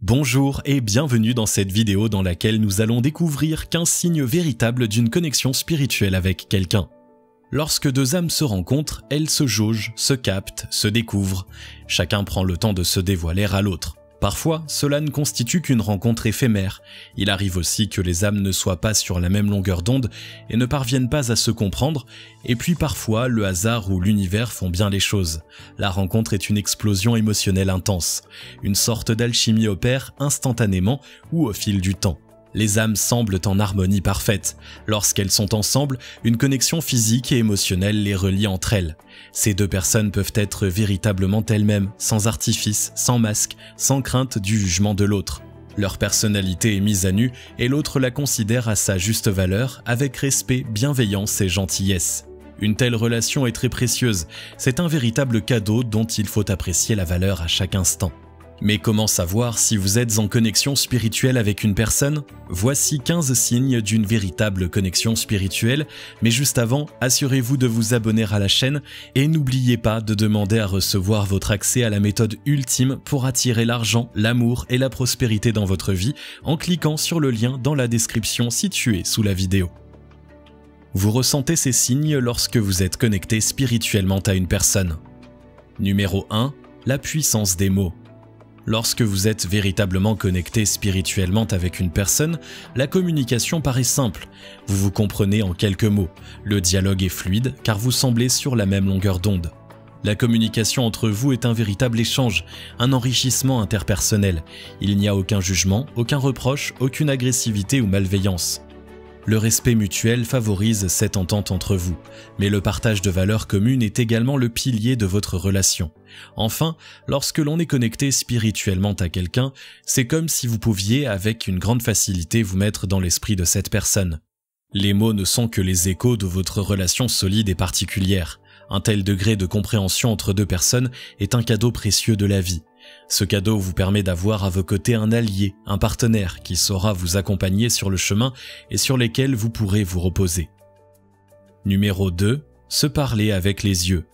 Bonjour et bienvenue dans cette vidéo dans laquelle nous allons découvrir 15 signes véritables d'une connexion spirituelle avec quelqu'un. Lorsque deux âmes se rencontrent, elles se jaugent, se captent, se découvrent. Chacun prend le temps de se dévoiler à l'autre. Parfois, cela ne constitue qu'une rencontre éphémère. Il arrive aussi que les âmes ne soient pas sur la même longueur d'onde et ne parviennent pas à se comprendre, et puis parfois, le hasard ou l'univers font bien les choses. La rencontre est une explosion émotionnelle intense. Une sorte d'alchimie opère instantanément ou au fil du temps. Les âmes semblent en harmonie parfaite. Lorsqu'elles sont ensemble, une connexion physique et émotionnelle les relie entre elles. Ces deux personnes peuvent être véritablement elles-mêmes, sans artifice, sans masque, sans crainte du jugement de l'autre. Leur personnalité est mise à nu et l'autre la considère à sa juste valeur, avec respect, bienveillance et gentillesse. Une telle relation est très précieuse. C'est un véritable cadeau dont il faut apprécier la valeur à chaque instant. Mais comment savoir si vous êtes en connexion spirituelle avec une personne? Voici 15 signes d'une véritable connexion spirituelle, mais juste avant, assurez-vous de vous abonner à la chaîne et n'oubliez pas de demander à recevoir votre accès à la méthode ultime pour attirer l'argent, l'amour et la prospérité dans votre vie en cliquant sur le lien dans la description située sous la vidéo. Vous ressentez ces signes lorsque vous êtes connecté spirituellement à une personne. Numéro 1. La puissance des mots. Lorsque vous êtes véritablement connecté spirituellement avec une personne, la communication paraît simple. Vous vous comprenez en quelques mots. Le dialogue est fluide car vous semblez sur la même longueur d'onde. La communication entre vous est un véritable échange, un enrichissement interpersonnel. Il n'y a aucun jugement, aucun reproche, aucune agressivité ou malveillance. Le respect mutuel favorise cette entente entre vous, mais le partage de valeurs communes est également le pilier de votre relation. Enfin, lorsque l'on est connecté spirituellement à quelqu'un, c'est comme si vous pouviez avec une grande facilité vous mettre dans l'esprit de cette personne. Les mots ne sont que les échos de votre relation solide et particulière. Un tel degré de compréhension entre deux personnes est un cadeau précieux de la vie. Ce cadeau vous permet d'avoir à vos côtés un allié, un partenaire qui saura vous accompagner sur le chemin et sur lesquels vous pourrez vous reposer. Numéro 2. Se parler avec les yeux.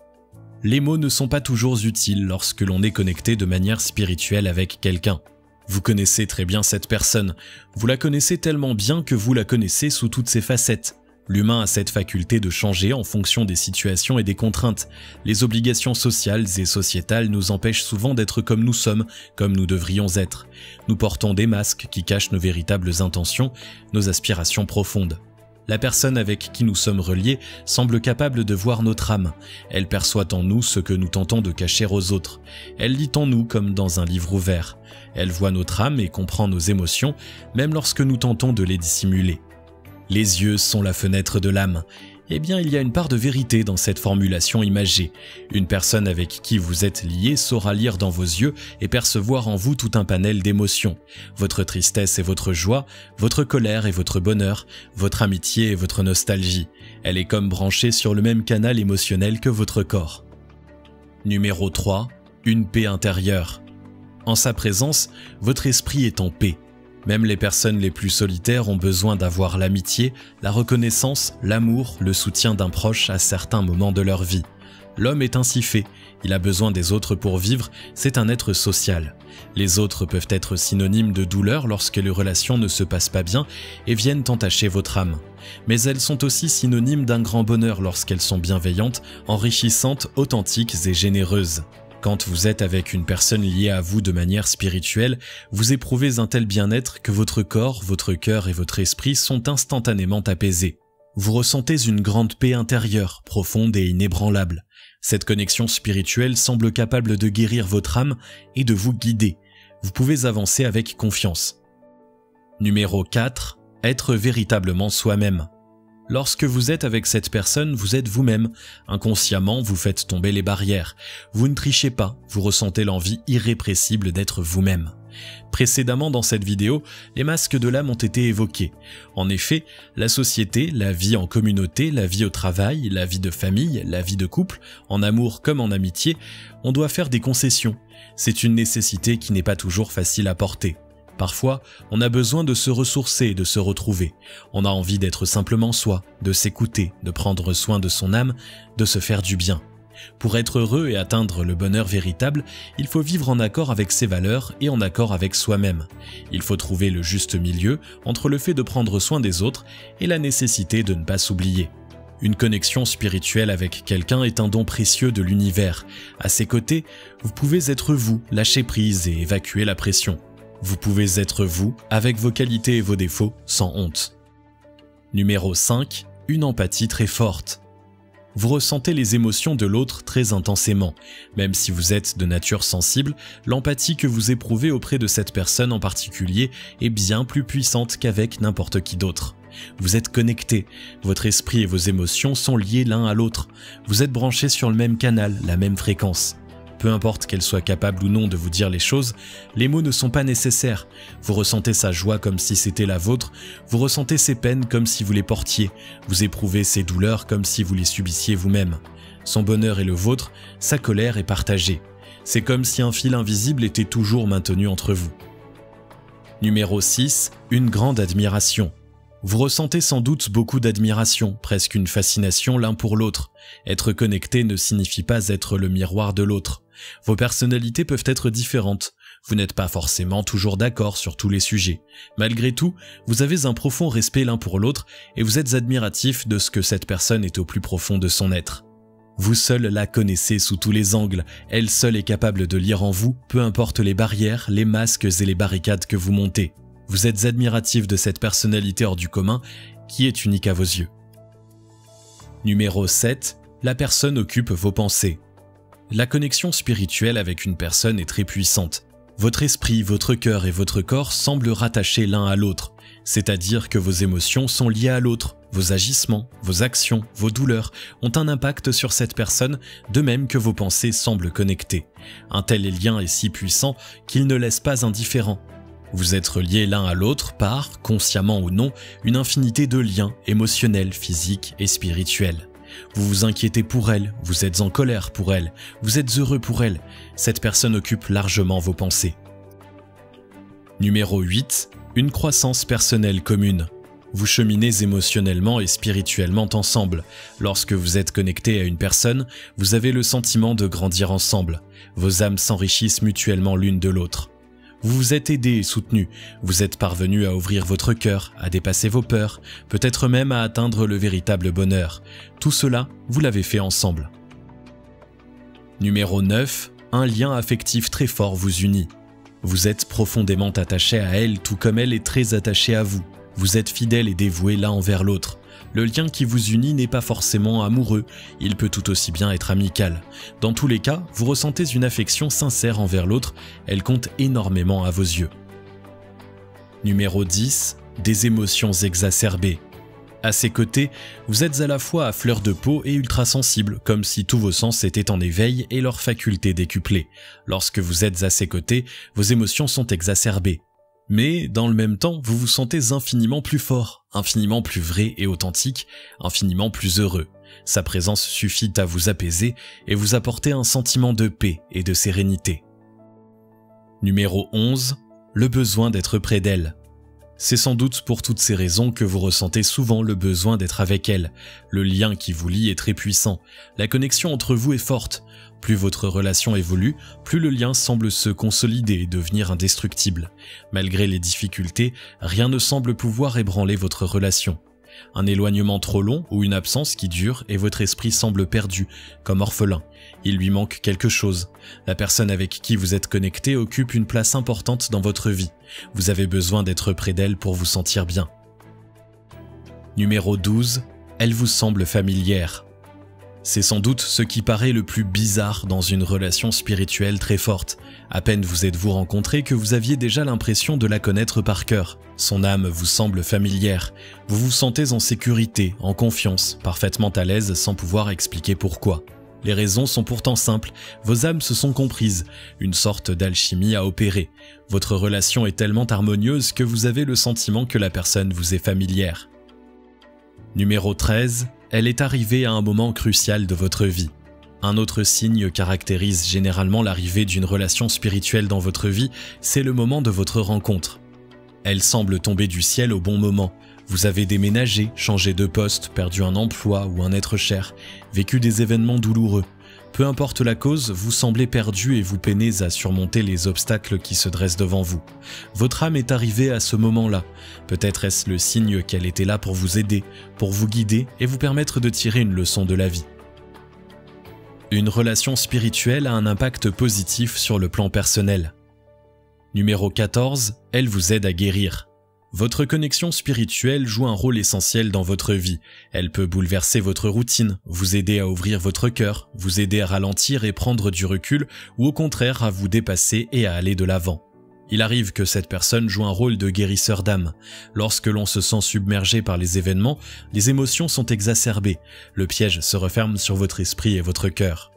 Les mots ne sont pas toujours utiles lorsque l'on est connecté de manière spirituelle avec quelqu'un. Vous connaissez très bien cette personne, vous la connaissez tellement bien que vous la connaissez sous toutes ses facettes. L'humain a cette faculté de changer en fonction des situations et des contraintes. Les obligations sociales et sociétales nous empêchent souvent d'être comme nous sommes, comme nous devrions être. Nous portons des masques qui cachent nos véritables intentions, nos aspirations profondes. La personne avec qui nous sommes reliés semble capable de voir notre âme. Elle perçoit en nous ce que nous tentons de cacher aux autres. Elle lit en nous comme dans un livre ouvert. Elle voit notre âme et comprend nos émotions, même lorsque nous tentons de les dissimuler. Les yeux sont la fenêtre de l'âme. Eh bien, il y a une part de vérité dans cette formulation imagée. Une personne avec qui vous êtes lié saura lire dans vos yeux et percevoir en vous tout un panel d'émotions. Votre tristesse et votre joie, votre colère et votre bonheur, votre amitié et votre nostalgie. Elle est comme branchée sur le même canal émotionnel que votre corps. Numéro 3. Une paix intérieure. En sa présence, votre esprit est en paix. Même les personnes les plus solitaires ont besoin d'avoir l'amitié, la reconnaissance, l'amour, le soutien d'un proche à certains moments de leur vie. L'homme est ainsi fait, il a besoin des autres pour vivre, c'est un être social. Les autres peuvent être synonymes de douleur lorsque les relations ne se passent pas bien et viennent entacher votre âme. Mais elles sont aussi synonymes d'un grand bonheur lorsqu'elles sont bienveillantes, enrichissantes, authentiques et généreuses. Quand vous êtes avec une personne liée à vous de manière spirituelle, vous éprouvez un tel bien-être que votre corps, votre cœur et votre esprit sont instantanément apaisés. Vous ressentez une grande paix intérieure, profonde et inébranlable. Cette connexion spirituelle semble capable de guérir votre âme et de vous guider. Vous pouvez avancer avec confiance. Numéro 4. Être véritablement soi-même. Lorsque vous êtes avec cette personne, vous êtes vous-même. Inconsciemment, vous faites tomber les barrières. Vous ne trichez pas, vous ressentez l'envie irrépressible d'être vous-même. Précédemment dans cette vidéo, les masques de l'âme ont été évoqués. En effet, la société, la vie en communauté, la vie au travail, la vie de famille, la vie de couple, en amour comme en amitié, on doit faire des concessions. C'est une nécessité qui n'est pas toujours facile à porter. Parfois, on a besoin de se ressourcer et de se retrouver. On a envie d'être simplement soi, de s'écouter, de prendre soin de son âme, de se faire du bien. Pour être heureux et atteindre le bonheur véritable, il faut vivre en accord avec ses valeurs et en accord avec soi-même. Il faut trouver le juste milieu entre le fait de prendre soin des autres et la nécessité de ne pas s'oublier. Une connexion spirituelle avec quelqu'un est un don précieux de l'univers. À ses côtés, vous pouvez être vous, lâcher prise et évacuer la pression. Vous pouvez être vous, avec vos qualités et vos défauts, sans honte. Numéro 5. Une empathie très forte. Vous ressentez les émotions de l'autre très intensément. Même si vous êtes de nature sensible, l'empathie que vous éprouvez auprès de cette personne en particulier est bien plus puissante qu'avec n'importe qui d'autre. Vous êtes connecté, votre esprit et vos émotions sont liés l'un à l'autre. Vous êtes branchés sur le même canal, la même fréquence. Peu importe qu'elle soit capable ou non de vous dire les choses, les mots ne sont pas nécessaires. Vous ressentez sa joie comme si c'était la vôtre, vous ressentez ses peines comme si vous les portiez, vous éprouvez ses douleurs comme si vous les subissiez vous-même. Son bonheur est le vôtre, sa colère est partagée. C'est comme si un fil invisible était toujours maintenu entre vous. Numéro 6. Une grande admiration. Vous ressentez sans doute beaucoup d'admiration, presque une fascination l'un pour l'autre. Être connecté ne signifie pas être le miroir de l'autre. Vos personnalités peuvent être différentes. Vous n'êtes pas forcément toujours d'accord sur tous les sujets. Malgré tout, vous avez un profond respect l'un pour l'autre et vous êtes admiratif de ce que cette personne est au plus profond de son être. Vous seul la connaissez sous tous les angles, elle seule est capable de lire en vous, peu importe les barrières, les masques et les barricades que vous montez. Vous êtes admiratif de cette personnalité hors du commun qui est unique à vos yeux. Numéro 7. La personne occupe vos pensées. La connexion spirituelle avec une personne est très puissante. Votre esprit, votre cœur et votre corps semblent rattachés l'un à l'autre, c'est-à-dire que vos émotions sont liées à l'autre. Vos agissements, vos actions, vos douleurs ont un impact sur cette personne, de même que vos pensées semblent connectées. Un tel lien est si puissant qu'il ne laisse pas indifférent. Vous êtes liés l'un à l'autre par, consciemment ou non, une infinité de liens émotionnels, physiques et spirituels. Vous vous inquiétez pour elle, vous êtes en colère pour elle, vous êtes heureux pour elle. Cette personne occupe largement vos pensées. Numéro 8. Une croissance personnelle commune. Vous cheminez émotionnellement et spirituellement ensemble. Lorsque vous êtes connecté à une personne, vous avez le sentiment de grandir ensemble. Vos âmes s'enrichissent mutuellement l'une de l'autre. Vous vous êtes aidé et soutenu, vous êtes parvenu à ouvrir votre cœur, à dépasser vos peurs, peut-être même à atteindre le véritable bonheur. Tout cela, vous l'avez fait ensemble. Numéro 9. Un lien affectif très fort vous unit. Vous êtes profondément attaché à elle tout comme elle est très attachée à vous. Vous êtes fidèles et dévoués l'un envers l'autre. Le lien qui vous unit n'est pas forcément amoureux, il peut tout aussi bien être amical. Dans tous les cas, vous ressentez une affection sincère envers l'autre, elle compte énormément à vos yeux. Numéro 10. Des émotions exacerbées. À ses côtés, vous êtes à la fois à fleur de peau et ultra sensible, comme si tous vos sens étaient en éveil et leurs facultés décuplées. Lorsque vous êtes à ses côtés, vos émotions sont exacerbées. Mais, dans le même temps, vous vous sentez infiniment plus fort, infiniment plus vrai et authentique, infiniment plus heureux. Sa présence suffit à vous apaiser et vous apporter un sentiment de paix et de sérénité. Numéro 11. Le besoin d'être près d'elle. C'est sans doute pour toutes ces raisons que vous ressentez souvent le besoin d'être avec elle. Le lien qui vous lie est très puissant. La connexion entre vous est forte. Plus votre relation évolue, plus le lien semble se consolider et devenir indestructible. Malgré les difficultés, rien ne semble pouvoir ébranler votre relation. Un éloignement trop long ou une absence qui dure et votre esprit semble perdu, comme orphelin. Il lui manque quelque chose. La personne avec qui vous êtes connecté occupe une place importante dans votre vie. Vous avez besoin d'être près d'elle pour vous sentir bien. Numéro 12. Elle vous semble familière. C'est sans doute ce qui paraît le plus bizarre dans une relation spirituelle très forte. À peine vous êtes-vous rencontrés que vous aviez déjà l'impression de la connaître par cœur. Son âme vous semble familière. Vous vous sentez en sécurité, en confiance, parfaitement à l'aise sans pouvoir expliquer pourquoi. Les raisons sont pourtant simples, vos âmes se sont comprises, une sorte d'alchimie a opéré. Votre relation est tellement harmonieuse que vous avez le sentiment que la personne vous est familière. Numéro 13. Elle est arrivée à un moment crucial de votre vie. Un autre signe caractérise généralement l'arrivée d'une relation spirituelle dans votre vie, c'est le moment de votre rencontre. Elle semble tomber du ciel au bon moment. Vous avez déménagé, changé de poste, perdu un emploi ou un être cher, vécu des événements douloureux. Peu importe la cause, vous semblez perdu et vous peinez à surmonter les obstacles qui se dressent devant vous. Votre âme est arrivée à ce moment-là. Peut-être est-ce le signe qu'elle était là pour vous aider, pour vous guider et vous permettre de tirer une leçon de la vie. Une relation spirituelle a un impact positif sur le plan personnel. Numéro 14, elle vous aide à guérir. Votre connexion spirituelle joue un rôle essentiel dans votre vie. Elle peut bouleverser votre routine, vous aider à ouvrir votre cœur, vous aider à ralentir et prendre du recul, ou au contraire à vous dépasser et à aller de l'avant. Il arrive que cette personne joue un rôle de guérisseur d'âme. Lorsque l'on se sent submergé par les événements, les émotions sont exacerbées. Le piège se referme sur votre esprit et votre cœur.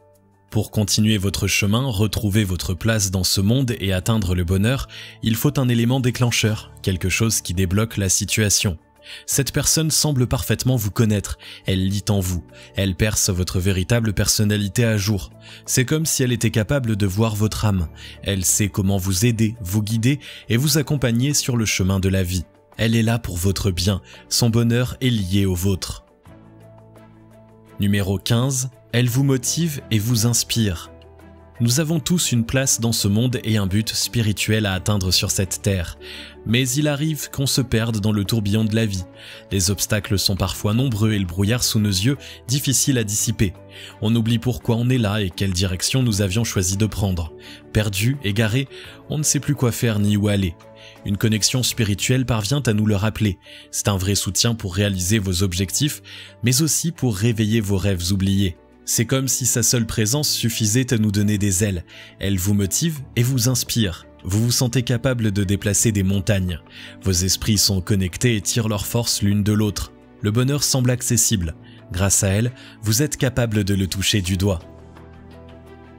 Pour continuer votre chemin, retrouver votre place dans ce monde et atteindre le bonheur, il faut un élément déclencheur, quelque chose qui débloque la situation. Cette personne semble parfaitement vous connaître, elle lit en vous, elle perce votre véritable personnalité à jour. C'est comme si elle était capable de voir votre âme, elle sait comment vous aider, vous guider et vous accompagner sur le chemin de la vie. Elle est là pour votre bien, son bonheur est lié au vôtre. Numéro 15. Elle vous motive et vous inspire. Nous avons tous une place dans ce monde et un but spirituel à atteindre sur cette terre. Mais il arrive qu'on se perde dans le tourbillon de la vie. Les obstacles sont parfois nombreux et le brouillard sous nos yeux difficile à dissiper. On oublie pourquoi on est là et quelle direction nous avions choisi de prendre. Perdu, égaré, on ne sait plus quoi faire ni où aller. Une connexion spirituelle parvient à nous le rappeler. C'est un vrai soutien pour réaliser vos objectifs, mais aussi pour réveiller vos rêves oubliés. C'est comme si sa seule présence suffisait à nous donner des ailes. Elle vous motive et vous inspire. Vous vous sentez capable de déplacer des montagnes. Vos esprits sont connectés et tirent leur force l'une de l'autre. Le bonheur semble accessible. Grâce à elle, vous êtes capable de le toucher du doigt.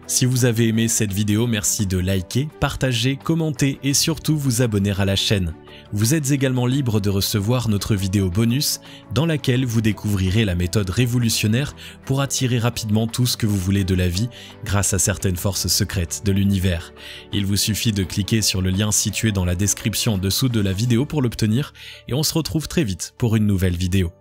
Si vous avez aimé cette vidéo, merci de liker, partager, commenter et surtout vous abonner à la chaîne. Vous êtes également libre de recevoir notre vidéo bonus dans laquelle vous découvrirez la méthode révolutionnaire pour attirer rapidement tout ce que vous voulez de la vie grâce à certaines forces secrètes de l'univers. Il vous suffit de cliquer sur le lien situé dans la description en dessous de la vidéo pour l'obtenir et on se retrouve très vite pour une nouvelle vidéo.